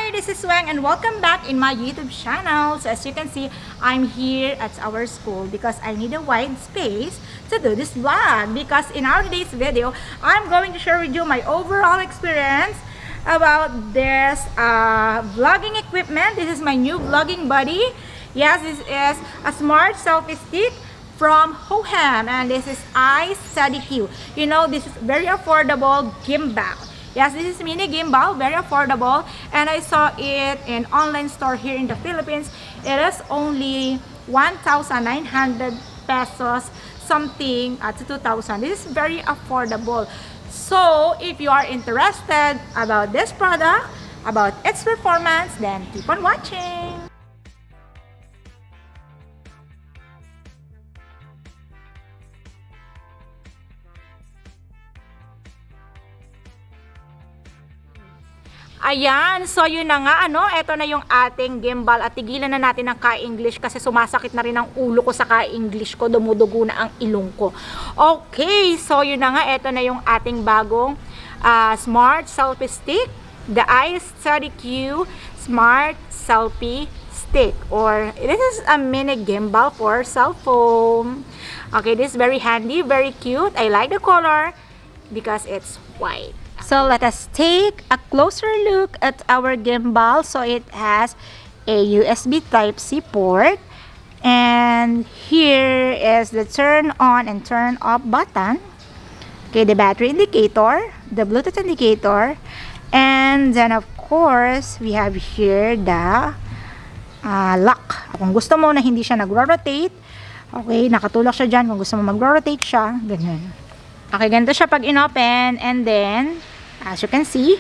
Hi, this is Wang and welcome back in my YouTube channel. So as you can see, I'm here at our school because I need a wide space to do this vlog. Because in our today's video, I'm going to share with you my overall experience about this vlogging equipment. This is my new vlogging buddy. Yes, this is a smart selfie stick from Hohem, and this is iStudyQ. You know, this is very affordable gimbal. Yes, this is mini gimbal, very affordable, and I saw it in online store here in the Philippines. It is only 1,900 pesos, something to 2,000. This is very affordable. So, if you are interested about this product, about its performance, then keep on watching. Ayan, so yun na nga, ito na yung ating gimbal at tigilan na natin ang ka-English kasi sumasakit na rin ang ulo ko sa ka-English ko, dumudugo na ang ilong ko. Okay, so yun na nga, ito na yung ating bagong smart selfie stick, the iStudyQ Smart Selfie Stick, or this is a mini gimbal for cell phone. Okay, this is very handy, very cute. I like the color because it's white. So let us take a closer look at our gimbal. So it has a USB Type-C port, and here is the turn on and turn off button. Okay, the battery indicator, the Bluetooth indicator, and then of course we have here the lock. Kung gusto mo na hindi siya nagro-rotate, okay, nakatulak siya dyan. Kung gusto mo mag-rotate siya, ganyan. Okay, ganito siya pag in-open, and then as you can see,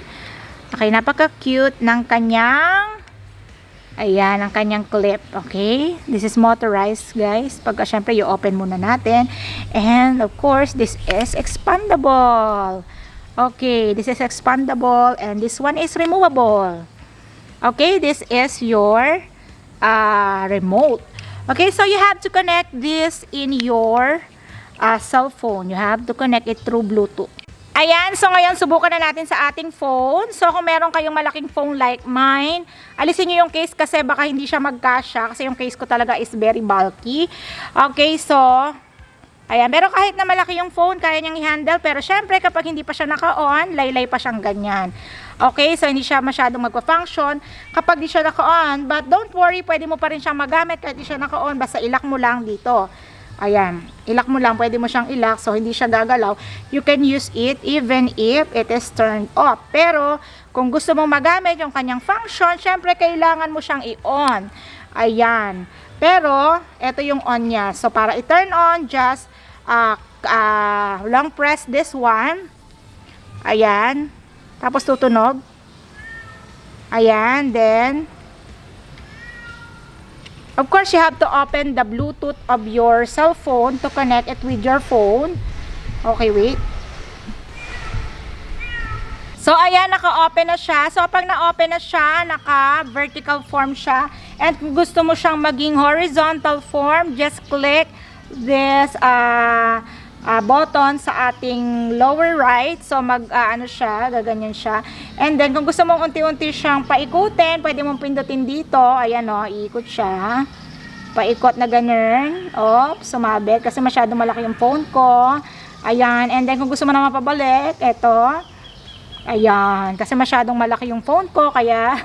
okay, napaka-cute ng kanyang, ayan, ang kanyang clip, okay? This is motorized, guys. Pagka syempre, i-open muna natin. And, of course, this is expandable. Okay, this is expandable, and this one is removable. Okay, this is your remote. Okay, so you have to connect this in your cell phone. You have to connect it through Bluetooth. Ayan, so ngayon subukan na natin sa ating phone. So kung meron kayong malaking phone like mine, alisin nyo yung case kasi baka hindi siya magkasya kasi yung case ko talaga is very bulky. Okay, so ayan, pero kahit na malaki yung phone, kaya niyang i-handle, pero syempre kapag hindi pa siya naka-on, laylay pa siyang ganyan. Okay, so hindi siya masyadong magpa-function kapag di siya naka-on, but don't worry, pwede mo pa rin siyang magamit kahit di siya naka-on, basta ilak mo lang dito. Ayan, ilak mo lang, pwede mo siyang ilak so hindi siya gagalaw. You can use it even if it is turned off. Pero kung gusto mong magamit yung kanyang function, syempre kailangan mo siyang i-on. Ayan. Pero ito yung on niya. So para i-turn on, just long press this one. Ayan. Tapos tutunog. Ayan, then of course, you have to open the Bluetooth of your cell phone to connect it with your phone. Okay, wait. So, ayan, naka-open na siya. So, pag na-open na siya, naka-vertical form siya. And kung gusto mo siyang maging horizontal form, just click this button sa ating lower right. So, ano siya, gaganyan siya. And then, kung gusto mong unti-unti siyang paikutin, pwede mong pindutin dito. Ayan o, iikot siya. Paikot na ganyan. O, sumabit. Kasi masyado malaki yung phone ko. Ayan. And then, kung gusto mo naman pabalik, eto. Ayan. Kasi masyadong malaki yung phone ko, kaya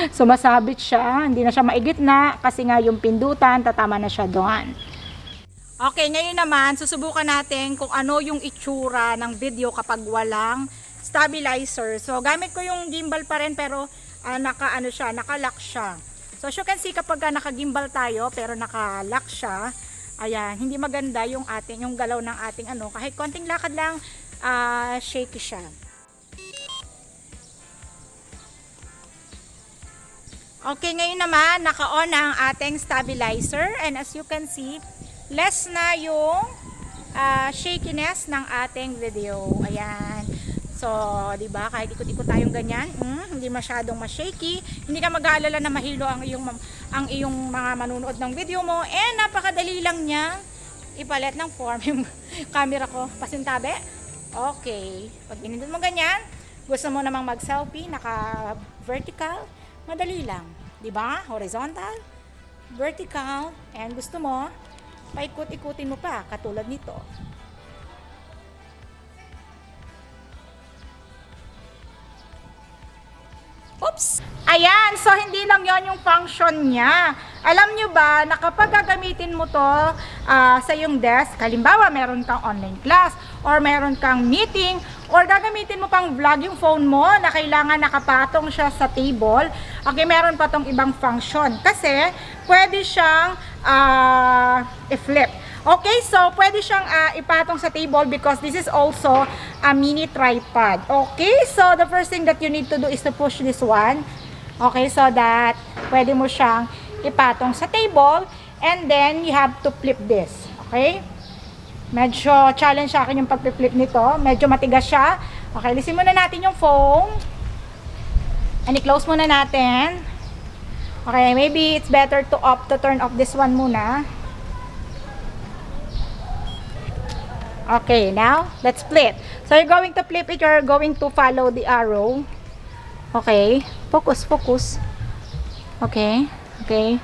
sumasabit siya. Hindi na siya maigitna. Kasi nga yung pindutan, tatama na siya doon. Okay, ngayon naman, susubukan natin kung ano yung itsura ng video kapag walang stabilizer. So, gamit ko yung gimbal pa rin pero naka-lock siya. So, as you can see, kapag naka-gimbal tayo pero naka-lock siya, ayan, hindi maganda yung galaw ng ating kahit konting lakad lang, shaky siya. Okay, ngayon naman, naka-on na ang ating stabilizer, and as you can see, less na yung shakiness ng ating video. Ayan. So, 'di ba? Kahit ikot-ikot tayong ganyan, hindi masyadong ma-shaky. Hindi ka mag-aalala na mahilo ang iyong mga manunood ng video mo. Napakadali lang niya ipalit ng form yung camera ko. Pasintabi. Okay. Pag pinindot mo ganyan, gusto mo namang mag-selfie, naka-vertical, Madali lang, 'di ba? Horizontal, vertical, and gusto mo, paikot-ikutin mo pa katulad nito. Oops! Ayan, so hindi lang yon yung function niya. Alam nyo ba na kapag gagamitin mo to sa iyong desk, halimbawa meron kang online class or meron kang meeting or gagamitin mo pang vlog yung phone mo na kailangan nakapatong siya sa table, okay, meron pa tong ibang function kasi pwede siyang i-flip. Okay, so pwede siyang ipatong sa table because this is also a mini tripod. Okay, so the first thing that you need to do is to push this one. Okay, so that pwede mo siyang ipatong sa table and then you have to flip this. Okay? Medyo challenge sa akin yung pag-flip nito. Medyo matigas siya. Okay, lisin muna natin yung phone. And i-close muna natin. Okay, maybe it's better to turn off this one muna. Okay, now, let's flip. So, you're going to flip it, you're going to follow the arrow. Okay, focus, focus. Okay, okay.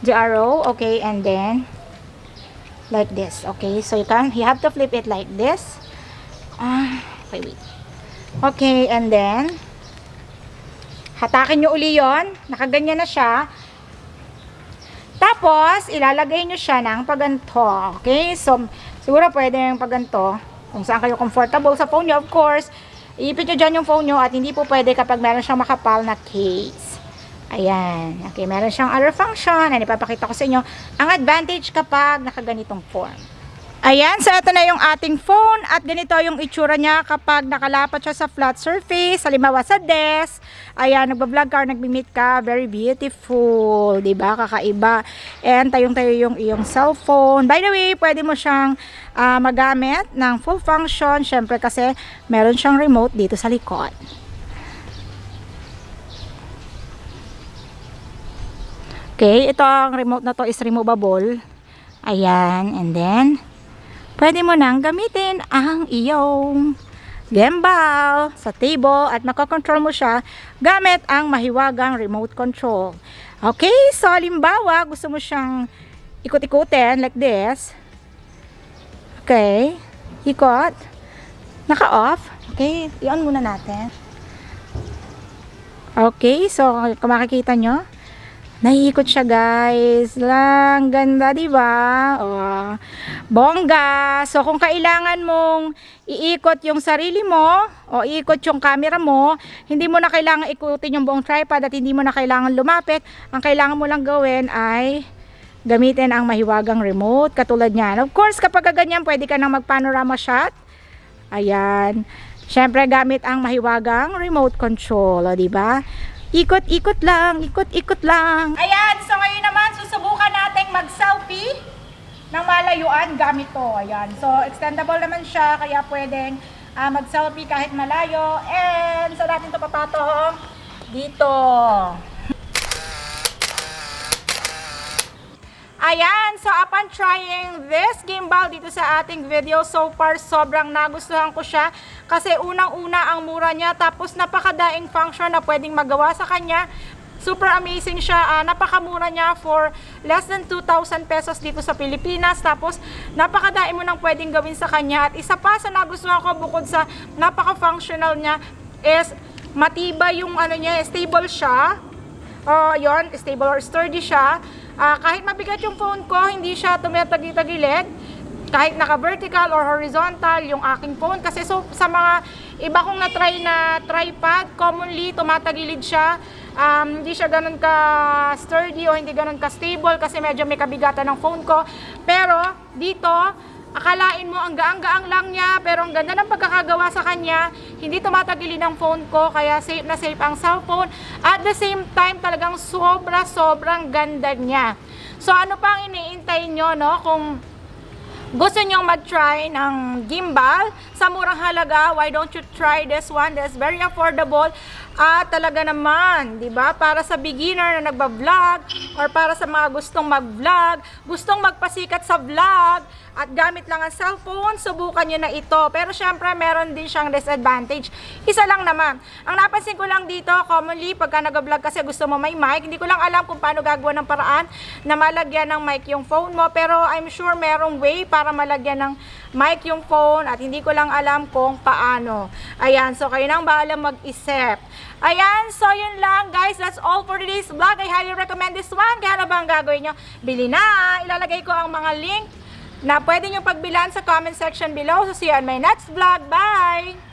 The arrow, okay, and then, like this. Okay, so you have to flip it like this. Okay, wait. Okay, and then, hatakin nyo uli yun. Nakaganyan na siya. Tapos, ilalagay nyo siya ng paganto. Okay, so, siguro pwede yung paganto, kung saan kayo comfortable sa phone nyo, of course, iipit nyo dyan yung phone nyo at hindi po pwede kapag meron siyang makapal na case. Ayan. Okay, meron siyang other function na ipapakita ko sa inyo. Ang advantage kapag nakaganitong form. Ayan, so ito na yung ating phone at ganito yung itsura niya kapag nakalapat siya sa flat surface, halimbawa sa desk. Ayan, nagbablog ka or nagmi-meet ka, very beautiful, 'di ba? Kakaiba. And tayong-tayo yung iyong cellphone. By the way, pwede mo siyang magamit ng full function, syempre kasi meron siyang remote dito sa likod. Okay, ito ang remote na to is removable. Ayan, and then pwede mo nang gamitin ang iyong gimbal sa table at makakontrol mo siya gamit ang mahiwagang remote control. Okay, so halimbawa gusto mo siyang ikot-ikutin like this. Okay, ikot. Naka-off. Okay, i-on muna natin. Okay, so kung makikita nyo, naiikot siya guys. Lang ganda, 'di ba? Oh, bongga. So kung kailangan mong iikot yung sarili mo o iikot yung camera mo, hindi mo na kailangan ikutin yung buong tripod at hindi mo na kailangan lumapit. Ang kailangan mo lang gawin ay gamitin ang mahiwagang remote katulad niyan. Of course, kapag ganyan, pwede ka nang mag-panorama shot. Ayan. Syempre gamit ang mahiwagang remote control, 'di ba? Ikot-ikot lang, ikot-ikot lang. Ayan, so ngayon naman susubukan nating mag-selfie ng malayuan gamit to. Ayan, so extendable naman siya, kaya pwedeng mag-selfie kahit malayo. And so natin to papatong dito. Ayan, so upon trying this gimbal dito sa ating video, so far sobrang nagustuhan ko siya kasi unang-una ang mura niya, tapos napakadaing function na pwedeng magawa sa kanya. Super amazing siya, napakamura niya for less than 2,000 pesos dito sa Pilipinas, tapos napakadaing mo nang pwedeng gawin sa kanya. At isa pa sa nagustuhan ko bukod sa napaka-functional niya is matibay yung ano niya, stable siya. Yon, stable or sturdy siya. Kahit mabigat yung phone ko, hindi siya tumatagi-tagilid. Kahit naka-vertical or horizontal yung aking phone. Kasi so, sa mga iba kong na-try na tripod, commonly tumatagilid siya. Hindi siya ganun ka-sturdy o hindi ganun ka-stable kasi medyo may kabigatan ng phone ko. Pero dito, akalain mo ang gaang-gaang lang niya, pero ang ganda ng pagkakagawa sa kanya. Hindi tumatagilid ang phone ko, kaya safe na safe ang cellphone. At the same time, talagang sobrang ganda niya. So ano pa ang iniintay nyo, no? Kung gusto nyong mag-try ng gimbal sa murang halaga, why don't you try this one? That's very affordable. At talaga naman, 'di ba? Para sa beginner na nagba-vlog or para sa mga gustong mag-vlog, gustong magpasikat sa vlog, at gamit lang ang cellphone, subukan nyo na ito. Pero syempre, meron din siyang disadvantage. Isa lang naman. Ang napansin ko lang dito, commonly, pagka nag-vlog kasi gusto mo may mic, hindi ko lang alam kung paano gagawa ng paraan na malagyan ng mic yung phone mo. Pero I'm sure merong way para malagyan ng mic yung phone at hindi ko lang alam kung paano. Ayan, so kayo nang bahala mag-isip. Ayan, so yun lang guys. That's all for today's vlog. I highly recommend this one. Kaya ano ba ang gagawin nyo? Bili na! Ilalagay ko ang mga link na pwede nyo pagbilan sa comment section below. So see you on my next vlog. Bye!